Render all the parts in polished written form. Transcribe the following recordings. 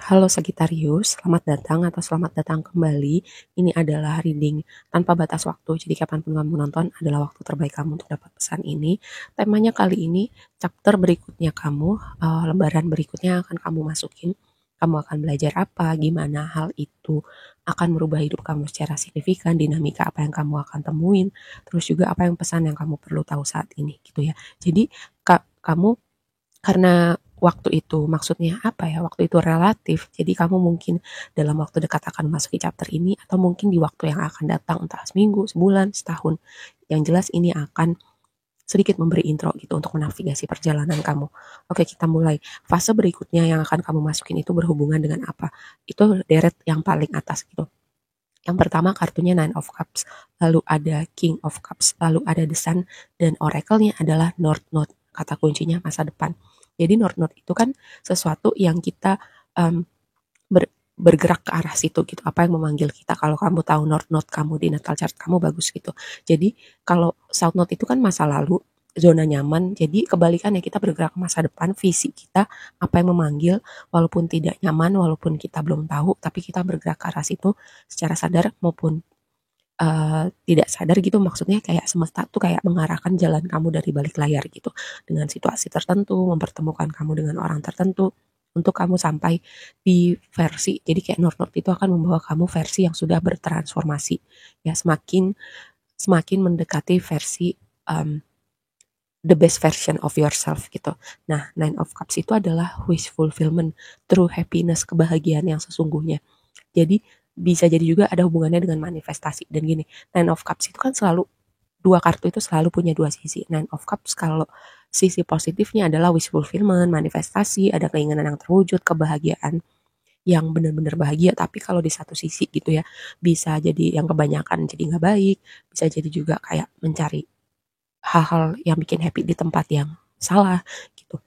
Halo Sagittarius, selamat datang atau selamat datang kembali. Ini adalah reading tanpa batas waktu, jadi kapanpun kamu nonton adalah waktu terbaik kamu untuk dapat pesan ini. Temanya kali ini, chapter berikutnya kamu, lembaran berikutnya akan kamu masukin. Kamu akan belajar apa, gimana hal itu akan merubah hidup kamu secara signifikan, dinamika apa yang kamu akan temuin, terus juga apa yang pesan yang kamu perlu tahu saat ini gitu ya. Jadi kamu karena waktu itu maksudnya apa ya, waktu itu relatif, jadi kamu mungkin dalam waktu dekat akan memasuki chapter ini atau mungkin di waktu yang akan datang entah seminggu, sebulan, setahun. Yang jelas ini akan sedikit memberi intro gitu untuk menavigasi perjalanan kamu. Oke, kita mulai. Fase berikutnya yang akan kamu masukin itu berhubungan dengan apa? Itu deret yang paling atas gitu. Yang pertama kartunya Nine of Cups, lalu ada King of Cups, lalu ada The Sun, dan oracle-nya adalah North Node. Kata kuncinya masa depan. Jadi North Node itu kan sesuatu yang kita um, bergerak ke arah situ gitu. Apa yang memanggil kita? Kalau kamu tahu North Node kamu di natal chart kamu bagus gitu. Jadi kalau South Node itu kan masa lalu, zona nyaman. Jadi kebalikannya kita bergerak ke masa depan, visi kita, apa yang memanggil, walaupun tidak nyaman, walaupun kita belum tahu, tapi kita bergerak ke arah situ secara sadar maupun tidak sadar gitu, maksudnya kayak semesta tuh kayak mengarahkan jalan kamu dari balik layar gitu dengan situasi tertentu, mempertemukan kamu dengan orang tertentu untuk kamu sampai di versi, jadi kayak North itu akan membawa kamu versi yang sudah bertransformasi ya, semakin semakin mendekati versi um, the best version of yourself gitu. Nah, Nine of Cups itu adalah wish fulfillment, true happiness, kebahagiaan yang sesungguhnya. Jadi bisa jadi juga ada hubungannya dengan manifestasi. Dan gini, Nine of Cups itu kan selalu, dua kartu itu selalu punya dua sisi. Nine of Cups kalau sisi positifnya adalah wish fulfillment, manifestasi, ada keinginan yang terwujud, kebahagiaan yang benar-benar bahagia. Tapi kalau di satu sisi gitu ya, bisa jadi yang kebanyakan jadi nggak baik, bisa jadi juga kayak mencari hal-hal yang bikin happy di tempat yang salah gitu.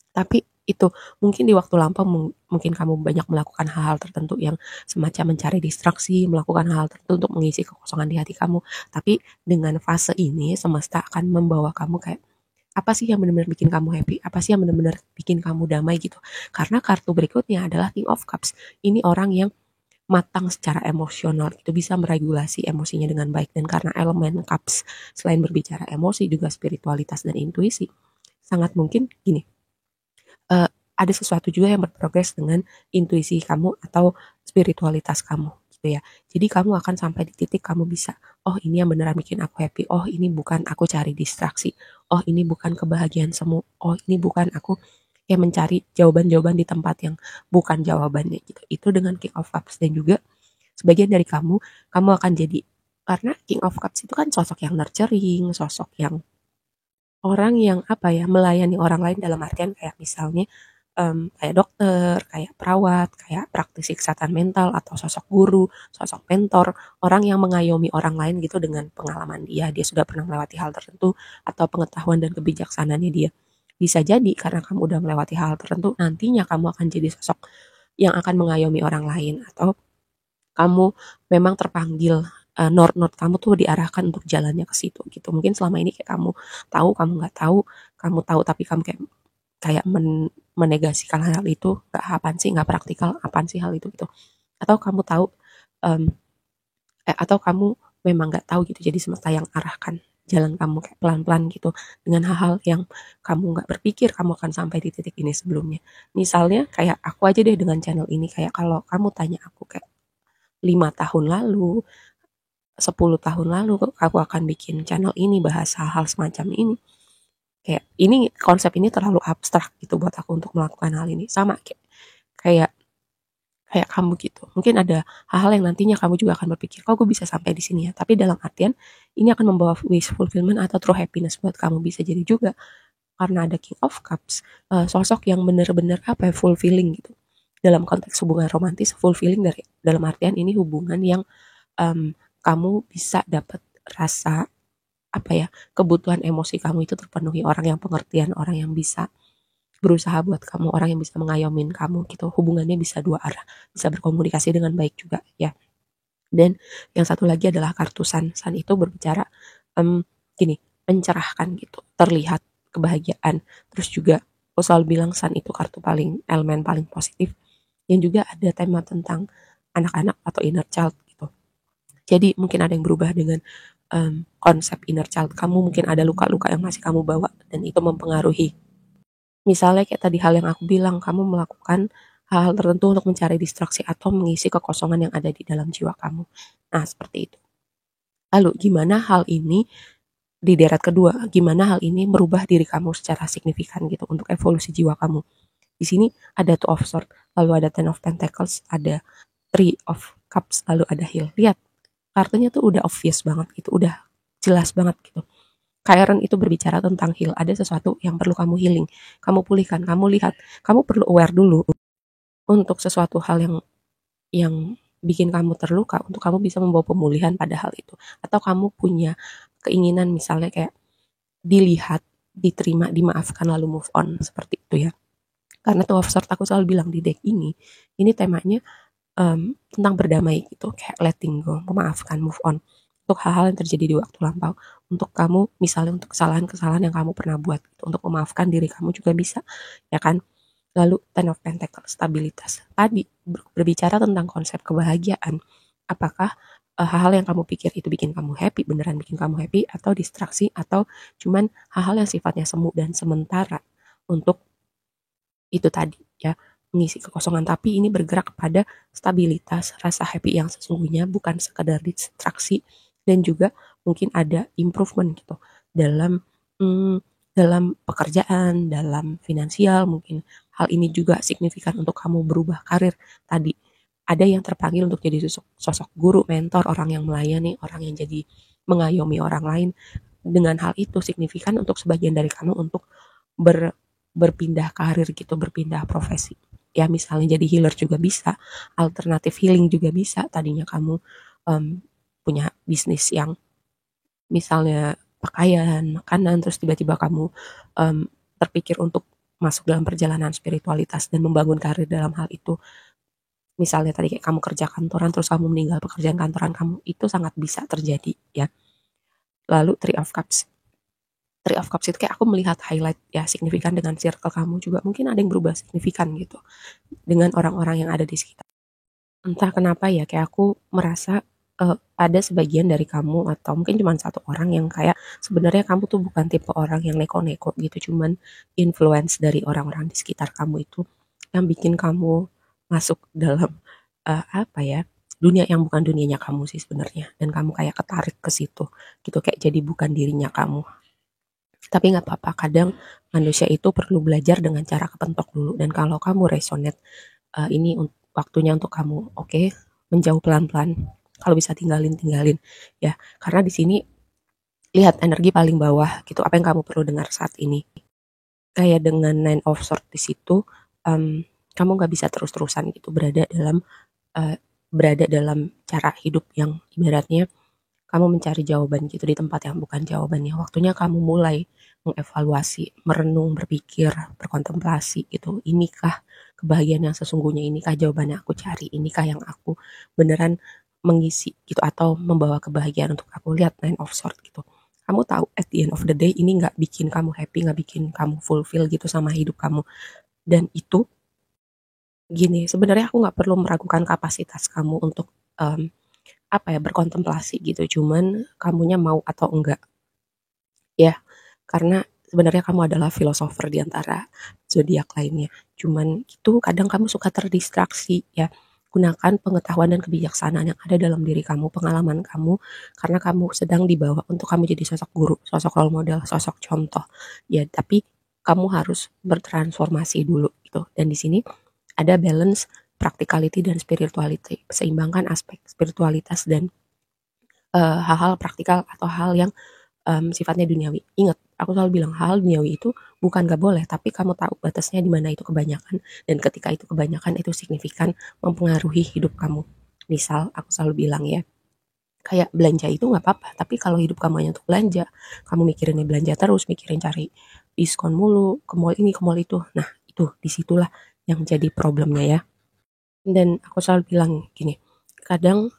Tapi itu mungkin di waktu lampau mungkin kamu banyak melakukan hal-hal tertentu yang semacam mencari distraksi, melakukan hal tertentu untuk mengisi kekosongan di hati kamu. Tapi dengan fase ini semesta akan membawa kamu kayak apa sih yang benar-benar bikin kamu happy? Apa sih yang benar-benar bikin kamu damai gitu? Karena kartu berikutnya adalah King of Cups. Ini orang yang matang secara emosional, itu bisa meregulasi emosinya dengan baik, dan karena elemen cups selain berbicara emosi juga spiritualitas dan intuisi, sangat mungkin gini, uh, ada sesuatu juga yang berprogres dengan intuisi kamu atau spiritualitas kamu gitu ya. Jadi kamu akan sampai di titik kamu bisa, oh ini yang beneran bikin aku happy, oh ini bukan aku cari distraksi, oh ini bukan kebahagiaan semu, oh ini bukan aku yang mencari jawaban-jawaban di tempat yang bukan jawabannya gitu. Itu dengan King of Cups. Dan juga sebagian dari kamu akan jadi, karena King of Cups itu kan sosok yang nurturing, sosok yang orang yang apa ya, melayani orang lain dalam artian kayak misalnya kayak dokter, kayak perawat, kayak praktisi kesehatan mental, atau sosok guru, sosok mentor, orang yang mengayomi orang lain gitu dengan pengalaman dia sudah pernah melewati hal tertentu atau pengetahuan dan kebijaksanaannya dia. Bisa jadi karena kamu udah melewati hal tertentu, nantinya kamu akan jadi sosok yang akan mengayomi orang lain, atau kamu memang terpanggil, north kamu tuh diarahkan untuk jalannya ke situ gitu. Mungkin selama ini kayak kamu nggak tahu, kamu tahu tapi kamu kayak kayak menegasikan hal itu, nggak, apaan sih, nggak praktikal, apaan sih hal itu gitu. Atau kamu tahu, um, atau kamu memang nggak tahu gitu, jadi semesta yang arahkan jalan kamu kayak pelan-pelan gitu dengan hal-hal yang kamu nggak berpikir kamu akan sampai di titik ini sebelumnya. Misalnya kayak aku aja deh dengan channel ini, kayak kalau kamu tanya aku kayak 5 tahun lalu, 10 tahun lalu aku akan bikin channel ini bahas hal-hal semacam ini, kayak ini konsep ini terlalu abstrak gitu buat aku untuk melakukan hal ini. Sama kayak kayak kamu gitu. Mungkin ada hal-hal yang nantinya kamu juga akan berpikir, kok gue bisa sampai di sini ya. Tapi dalam artian ini akan membawa wish fulfillment atau true happiness buat kamu. Bisa jadi juga karena ada King of Cups, sosok yang benar-benar apa ya, fulfilling gitu. Dalam konteks hubungan romantis, fulfilling dari dalam artian ini hubungan yang kamu bisa dapat rasa apa ya, kebutuhan emosi kamu itu terpenuhi, orang yang pengertian, orang yang bisa berusaha buat kamu, orang yang bisa mengayomin kamu gitu. Hubungannya bisa dua arah, bisa berkomunikasi dengan baik juga ya. Dan yang satu lagi adalah kartu Sun. Sun itu berbicara gini, mencerahkan gitu, terlihat kebahagiaan. Terus juga aku selalu bilang Sun itu kartu paling, elemen paling positif Dan juga ada tema tentang anak-anak atau inner child gitu. Jadi mungkin ada yang berubah dengan konsep inner child kamu, mungkin ada luka-luka yang masih kamu bawa dan itu mempengaruhi. Misalnya kayak tadi hal yang aku bilang, kamu melakukan hal-hal tertentu untuk mencari distraksi atau mengisi kekosongan yang ada di dalam jiwa kamu. Nah, seperti itu. Lalu gimana hal ini di deret kedua, gimana hal ini merubah diri kamu secara signifikan gitu untuk evolusi jiwa kamu. Di sini ada Two of Swords, lalu ada Ten of Pentacles, ada Three of Cups, lalu ada Heal. Lihat, kartunya tuh udah obvious banget gitu, udah jelas banget gitu. Chiron itu berbicara tentang heal, ada sesuatu yang perlu kamu healing, kamu pulihkan, kamu lihat, kamu perlu aware dulu untuk sesuatu hal yang bikin kamu terluka, untuk kamu bisa membawa pemulihan pada hal itu. Atau kamu punya keinginan misalnya kayak dilihat, diterima, dimaafkan, lalu move on, seperti itu ya. Karena Two of Swords aku selalu bilang di deck ini temanya tentang berdamai gitu, kayak letting go, memaafkan, move on untuk hal-hal yang terjadi di waktu lampau, untuk kamu misalnya untuk kesalahan-kesalahan yang kamu pernah buat gitu, untuk memaafkan diri kamu juga bisa, ya kan. Lalu Ten of Pentacles, stabilitas. Tadi berbicara tentang konsep kebahagiaan. Apakah hal-hal yang kamu pikir itu bikin kamu happy, beneran bikin kamu happy, atau distraksi, atau cuman hal-hal yang sifatnya semu dan sementara untuk itu tadi ya, mengisi kekosongan. Tapi ini bergerak pada stabilitas, rasa happy yang sesungguhnya, bukan sekadar distraksi. Dan juga mungkin ada improvement gitu dalam dalam pekerjaan, dalam finansial. Mungkin hal ini juga signifikan untuk kamu berubah karir. Tadi ada yang terpanggil untuk jadi sosok guru, mentor, orang yang melayani, orang yang jadi mengayomi orang lain. Dengan hal itu signifikan untuk sebagian dari kamu untuk berpindah karir gitu, berpindah profesi. Ya misalnya jadi healer juga bisa, alternatif healing juga bisa. Tadinya kamu punya bisnis yang misalnya pakaian, makanan, terus tiba-tiba kamu terpikir untuk masuk dalam perjalanan spiritualitas dan membangun karir dalam hal itu. Misalnya tadi kayak kamu kerja kantoran terus kamu meninggal pekerjaan kantoran kamu, itu sangat bisa terjadi ya. Lalu Three of Cups. Three of Cups itu kayak aku melihat highlight ya, signifikan dengan circle kamu juga. Mungkin ada yang berubah signifikan gitu dengan orang-orang yang ada di sekitar. Entah kenapa ya, kayak aku merasa ada sebagian dari kamu atau mungkin cuma satu orang yang kayak sebenarnya kamu tuh bukan tipe orang yang neko-neko gitu, cuman influence dari orang-orang di sekitar kamu itu yang bikin kamu masuk dalam apa ya, dunia yang bukan dunianya kamu sih sebenarnya, dan kamu kayak ketarik ke situ gitu, kayak jadi bukan dirinya kamu. Tapi nggak apa-apa, kadang manusia itu perlu belajar dengan cara kepentok dulu. Dan kalau kamu resonate, ini waktunya untuk kamu menjauh pelan-pelan. Kalau bisa tinggalin ya. Karena di sini lihat energi paling bawah gitu. Apa yang kamu perlu dengar saat ini? Kayak dengan Nine of Swords di situ, kamu nggak bisa terus-terusan gitu berada dalam cara hidup yang ibaratnya kamu mencari jawaban gitu di tempat yang bukan jawabannya. Waktunya kamu mulai mengevaluasi, merenung, berpikir, berkontemplasi gitu. Inikah kebahagiaan yang sesungguhnya? Inikah jawaban yang aku cari? Inikah yang aku beneran mengisi gitu atau membawa kebahagiaan untuk aku? Lihat Nine of Swords gitu. Kamu tahu at the end of the day ini nggak bikin kamu happy, nggak bikin kamu fulfill gitu sama hidup kamu. Dan itu gini, sebenarnya aku nggak perlu meragukan kapasitas kamu untuk berkontemplasi gitu. Cuman kamunya mau atau enggak ya, karena sebenarnya kamu adalah filosofer di antara zodiak lainnya. Cuman itu kadang kamu suka terdistraksi ya. Gunakan pengetahuan dan kebijaksanaan yang ada dalam diri kamu, pengalaman kamu, karena kamu sedang dibawa untuk kamu jadi sosok guru, sosok role model, sosok contoh. Ya, tapi kamu harus bertransformasi dulu gitu. Dan di sini ada balance practicality dan spirituality. Seimbangkan aspek spiritualitas dan hal-hal praktikal atau hal yang sifatnya duniawi. Ingat, aku selalu bilang hal duniawi itu bukan gak boleh, tapi kamu tahu batasnya di mana itu kebanyakan, dan ketika itu kebanyakan itu signifikan mempengaruhi hidup kamu. Misal, aku selalu bilang ya, kayak belanja itu nggak apa-apa, tapi kalau hidup kamu hanya untuk belanja, kamu mikirin belanja terus, mikirin cari diskon mulu, ke mall ini, ke mall itu, nah itu disitulah yang jadi problemnya ya. Dan aku selalu bilang gini, kadang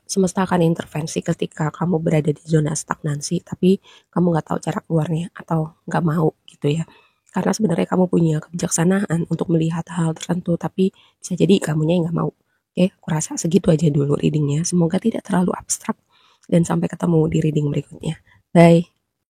semesta akan intervensi ketika kamu berada di zona stagnansi, tapi kamu nggak tahu cara keluarnya atau nggak mau gitu ya. Karena sebenarnya kamu punya kebijaksanaan untuk melihat hal tertentu, tapi bisa jadi kamunya yang nggak mau. Oke, aku rasa segitu aja dulu readingnya. Semoga tidak terlalu abstrak dan sampai ketemu di reading berikutnya. Bye.